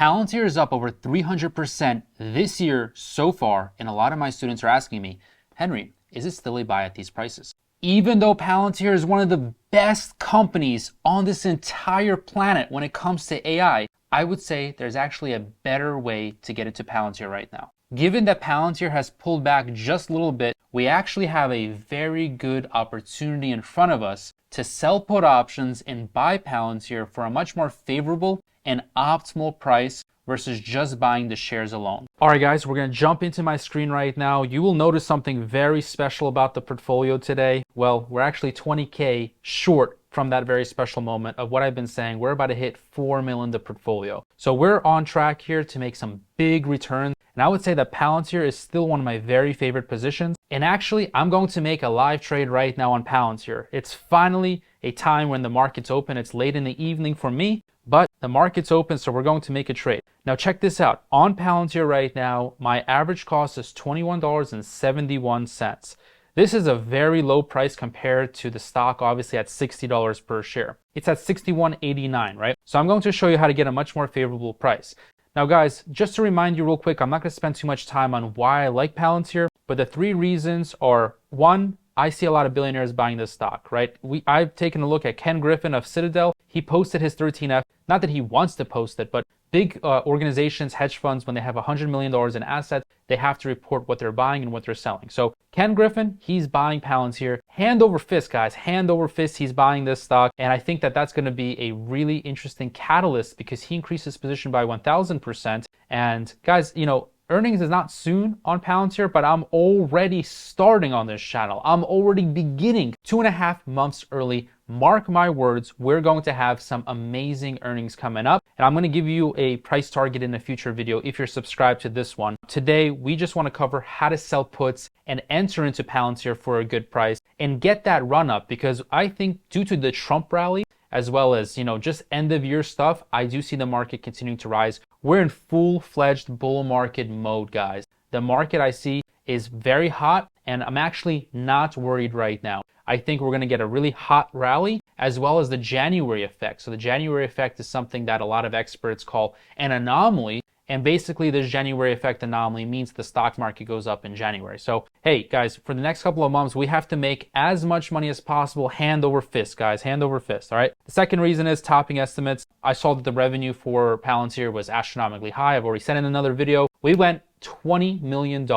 Palantir is up over 300% this year so far, and a lot of my students are asking me, Henry, is it still a buy at these prices? Even though Palantir is one of the best companies on this entire planet when it comes to AI, I would say there's actually a better way to get into Palantir right now. Given that Palantir has pulled back just a little bit, we actually have a very good opportunity in front of us to sell put options and buy Palantir for a much more favorable and optimal price versus just buying the shares alone. All right, guys, we're going to jump into my screen right now. You will notice something very special about the portfolio today. Well, we're actually 20K short from that very special moment of what I've been saying. We're about to hit 4 mil in the portfolio. So we're on track here to make some big returns. And I would say that Palantir is still one of my very favorite positions. And actually, I'm going to make a live trade right now on Palantir. It's finally a time when the market's open. It's late in the evening for me, but the market's open, so we're going to make a trade. Now check this out. On Palantir right now, my average cost is $21.71. This is a very low price compared to the stock, obviously at $60 per share. It's at $61.89, right? So I'm going to show you how to get a much more favorable price. Now guys, just to remind you real quick, I'm not going to spend too much time on why I like Palantir, but the three reasons are: one, I see a lot of billionaires buying this stock, right? I've taken a look at Ken Griffin of Citadel. He posted his 13F, not that he wants to post it, but big organizations, hedge funds, when they have $100 million in assets, they have to report what they're buying and what they're selling. So Ken Griffin, he's buying Palantir. Hand over fist, guys, hand over fist, he's buying this stock. And I think that that's going to be a really interesting catalyst because he increased his position by 1,000%. And guys, you know, earnings is not soon on Palantir, but I'm already starting on this channel. I'm already beginning 2.5 months early. Mark my words, we're going to have some amazing earnings coming up. And I'm going to give you a price target in a future video if you're subscribed to this one. Today, we just want to cover how to sell puts and enter into Palantir for a good price and get that run up, because I think due to the Trump rally, as well as, you know, just end of year stuff, I do see the market continuing to rise. We're in full-fledged bull market mode, guys. The market I see is very hot, and I'm actually not worried right now. I think we're going to get a really hot rally, as well as the January effect. So the January effect is something that a lot of experts call an anomaly. And basically, this January effect anomaly means the stock market goes up in January. So, hey, guys, for the next couple of months, we have to make as much money as possible, hand over fist, guys, hand over fist, all right? The second reason is topping estimates. I saw that the revenue for Palantir was astronomically high. I've already said in another video, we went $20 million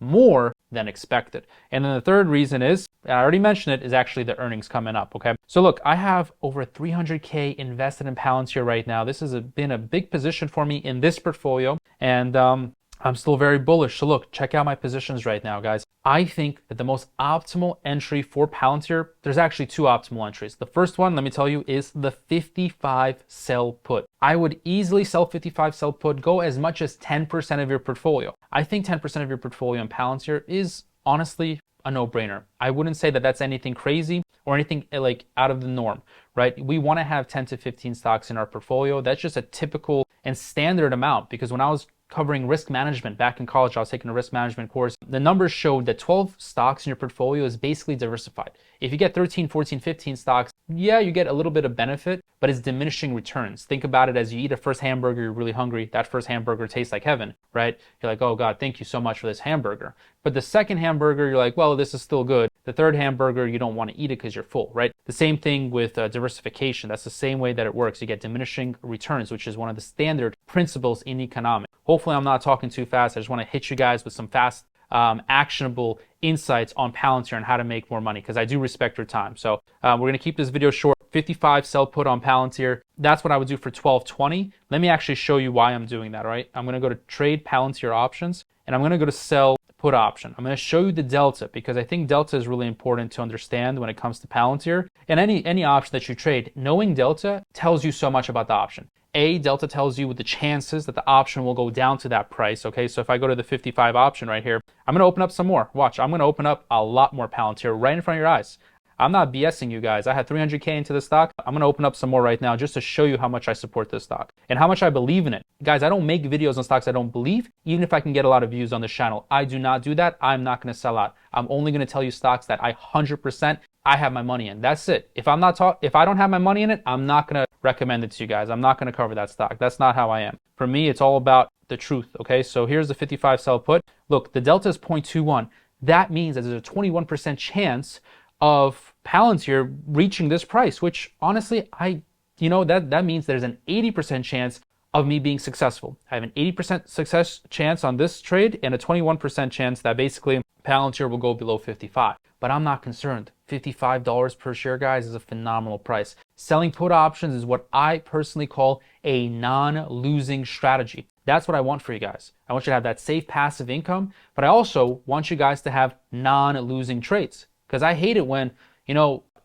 more than expected. And then the third reason is, I already mentioned it, is actually the earnings coming up, okay? So look, I have over 300K invested in Palantir right now. This has been a big position for me in this portfolio, and I'm still very bullish. So look, check out my positions right now, guys. I think that the most optimal entry for Palantir, there's actually two optimal entries. The first one, let me tell you, is the 55 sell put. I would easily sell 55 sell put, go as much as 10% of your portfolio. I think 10% of your portfolio in Palantir is honestly a no-brainer. I wouldn't say that that's anything crazy or anything like out of the norm, right? We want to have 10 to 15 stocks in our portfolio. That's just a typical and standard amount, because when I was covering risk management back in college, I was taking a risk management course. The numbers showed that 12 stocks in your portfolio is basically diversified. If you get 13, 14, 15 stocks, yeah, you get a little bit of benefit, but it's diminishing returns. Think about it as you eat a first hamburger, you're really hungry. That first hamburger tastes like heaven, right? You're like, oh God, thank you so much for this hamburger. But the second hamburger, you're like, well, this is still good. The third hamburger, you don't want to eat it because you're full, right? The same thing with diversification. That's the same way that it works. You get diminishing returns, which is one of the standard principles in economics. Hopefully I'm not talking too fast. I just want to hit you guys with some fast, actionable insights on Palantir and how to make more money, because I do respect your time. So we're going to keep this video short. 55 sell put on Palantir. That's what I would do for 12.20. Let me actually show you why I'm doing that, all right? I'm going to go to trade Palantir options, and I'm going to go to sell put option. I'm going to show you the delta, because I think delta is really important to understand when it comes to Palantir. And any option that you trade, knowing delta tells you so much about the option. Delta tells you the chances that the option will go down to that price, okay? So if I go to the 55 option right here, I'm going to open up some more. Watch, I'm going to open up a lot more Palantir right in front of your eyes. I'm not BSing you guys. I had 300K into the stock. I'm going to open up some more right now just to show you how much I support this stock and how much I believe in it. Guys, I don't make videos on stocks I don't believe, even if I can get a lot of views on this channel. I do not do that. I'm not going to sell out. I'm only going to tell you stocks that I 100% I have my money in. That's it. If I don't have my money in it, I'm not gonna recommend it to you guys. I'm not gonna cover that stock. That's not how I am. For me, it's all about the truth. Okay, so here's the 55 sell put. Look, the delta is 0.21. That means that there's a 21% chance of Palantir reaching this price, which honestly, that means there's an 80% chance of me being successful. I have an 80% success chance on this trade and a 21% chance that basically Palantir will go below 55. But I'm not concerned. $55 per share, guys, is a phenomenal price. Selling put options is what I personally call a non-losing strategy. That's what I want for you guys. I want you to have that safe passive income, but I also want you guys to have non-losing trades. Because I hate it when,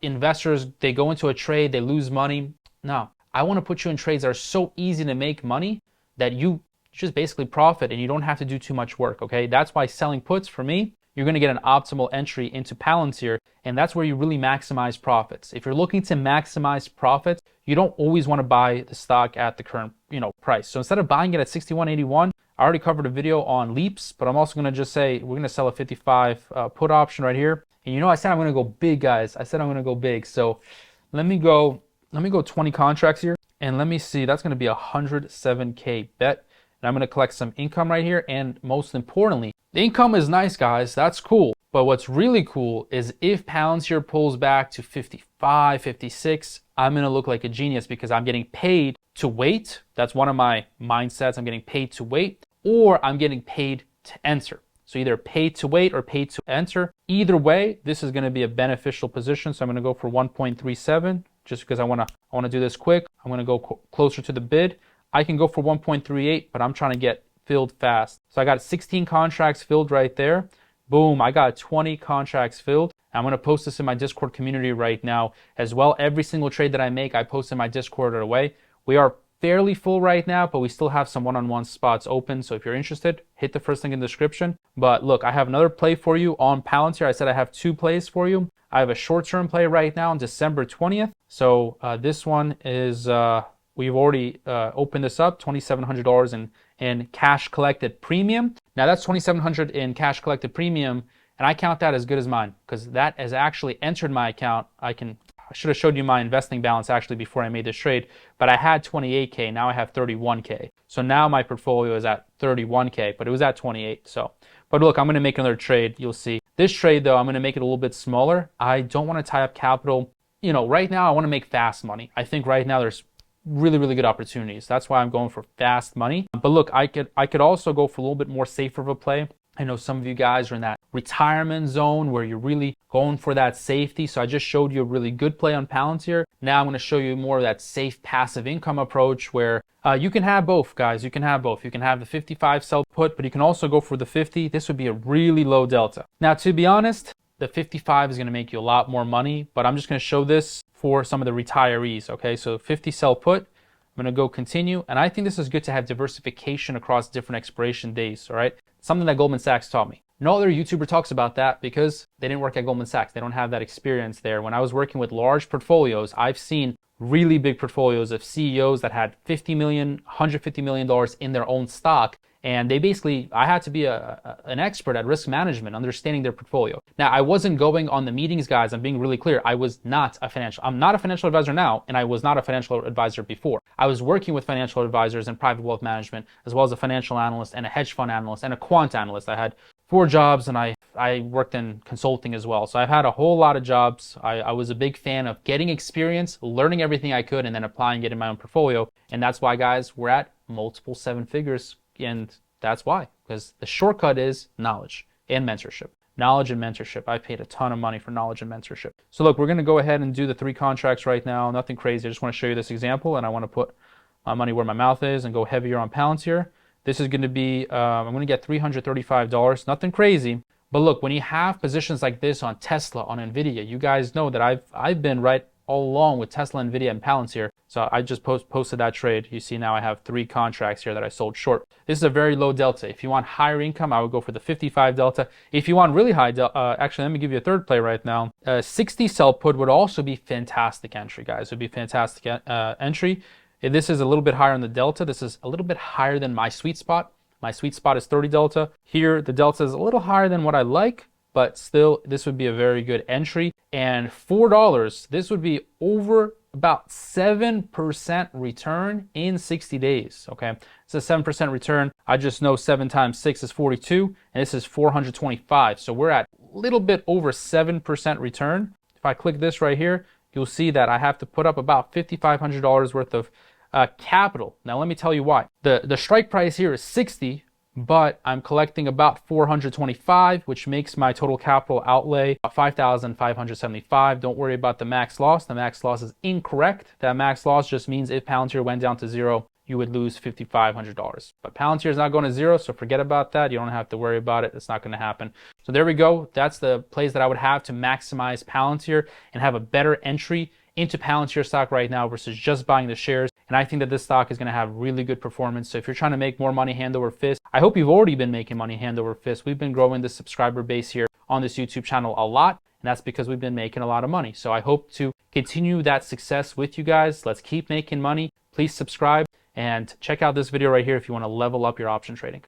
investors, they go into a trade, they lose money. No, I want to put you in trades that are so easy to make money that you just basically profit and you don't have to do too much work, okay? That's why selling puts, for me, you're going to get an optimal entry into Palantir, and that's where you really maximize profits. If you're looking to maximize profits, you don't always want to buy the stock at the current, price. So instead of buying it at 61.81, I already covered a video on leaps, but I'm also going to just say we're going to sell a 55 put option right here. And I said I'm going to go big, guys. I said I'm going to go big. So let me go 20 contracts here, and let me see. That's going to be a 107K bet, and I'm going to collect some income right here. And most importantly, the income is nice, guys. That's cool. But what's really cool is if Palantir pulls back to 55, 56, I'm going to look like a genius because I'm getting paid to wait. That's one of my mindsets. I'm getting paid to wait, or I'm getting paid to enter. So either paid to wait or paid to enter. Either way, this is going to be a beneficial position. So I'm going to go for 1.37 just because I want to do this quick. I'm going to go closer to the bid. I can go for 1.38, but I'm trying to get filled fast. So I got 16 contracts filled right there. Boom, I got 20 contracts filled. I'm going to post this in my Discord community right now as well. Every single trade that I make, I post in my Discord right away. We are fairly full right now, but we still have some one-on-one spots open. So if you're interested, hit the first link in the description. But look, I have another play for you on Palantir. I said I have 2 plays for you. I have a short-term play right now on December 20th. So this one is, we've already opened this up, $2,700 in cash collected premium. Now that's $2,700 in cash collected premium, and I count that as good as mine because that has actually entered my account. I should have showed you my investing balance actually before I made this trade, but I had 28K, now I have 31K. So now my portfolio is at 31K, but it was at 28. So, but look, I'm going to make another trade. You'll see. This trade though, I'm going to make it a little bit smaller. I don't want to tie up capital. Right now I want to make fast money. I think right now there's really, really good opportunities. That's why I'm going for fast money. But look, I could also go for a little bit more safer of a play. I know some of you guys are in that retirement zone where you're really going for that safety. So I just showed you a really good play on Palantir. Now I'm going to show you more of that safe passive income approach where you can have both, guys. You can have both. You can have the 55 sell put, but you can also go for the 50. This would be a really low delta. Now, to be honest, the 55 is going to make you a lot more money, but I'm just going to show this for some of the retirees. Okay, so 50 sell put. I'm going to go continue, and I think this is good to have diversification across different expiration days. All right, something that Goldman Sachs taught me. No other YouTuber talks about that because they didn't work at Goldman Sachs. They don't have that experience there. When I was working with large portfolios, I've seen really big portfolios of CEOs that had $50 million, $150 million in their own stock. And I had to be an expert at risk management, understanding their portfolio. Now, I wasn't going on the meetings, guys. I'm being really clear. I'm not a financial advisor now, and I was not a financial advisor before. I was working with financial advisors in private wealth management, as well as a financial analyst and a hedge fund analyst and a quant analyst. I had 4 jobs, and I worked in consulting as well. So I've had a whole lot of jobs. I was a big fan of getting experience, learning everything I could, and then applying it in my own portfolio. And that's why, guys, we're at multiple 7 figures. And that's why, because the shortcut is knowledge and mentorship. Knowledge and mentorship. I paid a ton of money for knowledge and mentorship. So look, we're going to go ahead and do the 3 contracts right now. Nothing crazy. I just want to show you this example, and I want to put my money where my mouth is and go heavier on Palantir. This is going to be, I'm going to get $335. Nothing crazy. But look, when you have positions like this on Tesla, on NVIDIA, you guys know that I've been right all along with Tesla, NVIDIA, and Palantir. So I just posted that trade. You see now I have 3 contracts here that I sold short. This is a very low delta. If you want higher income, I would go for the 55 delta. If you want really high delta, actually, let me give you a third play right now. 60 sell put would also be fantastic entry, guys. It would be fantastic entry. This is a little bit higher on the delta. This is a little bit higher than my sweet spot. My sweet spot is 30 delta. Here, the delta is a little higher than what I like, but still, this would be a very good entry. And $4, this would be over about 7% return in 60 days, okay? It's a 7% return. I just know 7 times 6 is 42, and this is 425. So we're at a little bit over 7% return. If I click this right here, you'll see that I have to put up about $5,500 worth of capital. Now, let me tell you why. The strike price here is 60, but I'm collecting about 425, which makes my total capital outlay 5,575. Don't worry about the max loss. The max loss is incorrect. That max loss just means if Palantir went down to zero, you would lose $5,500. But Palantir is not going to zero, so forget about that. You don't have to worry about it. It's not going to happen. So there we go. That's the plays that I would have to maximize Palantir and have a better entry into Palantir stock right now versus just buying the shares. And I think that this stock is going to have really good performance. So if you're trying to make more money hand over fist, I hope you've already been making money hand over fist. We've been growing the subscriber base here on this YouTube channel a lot, and that's because we've been making a lot of money. So I hope to continue that success with you guys. Let's keep making money. Please subscribe and check out this video right here if you want to level up your option trading.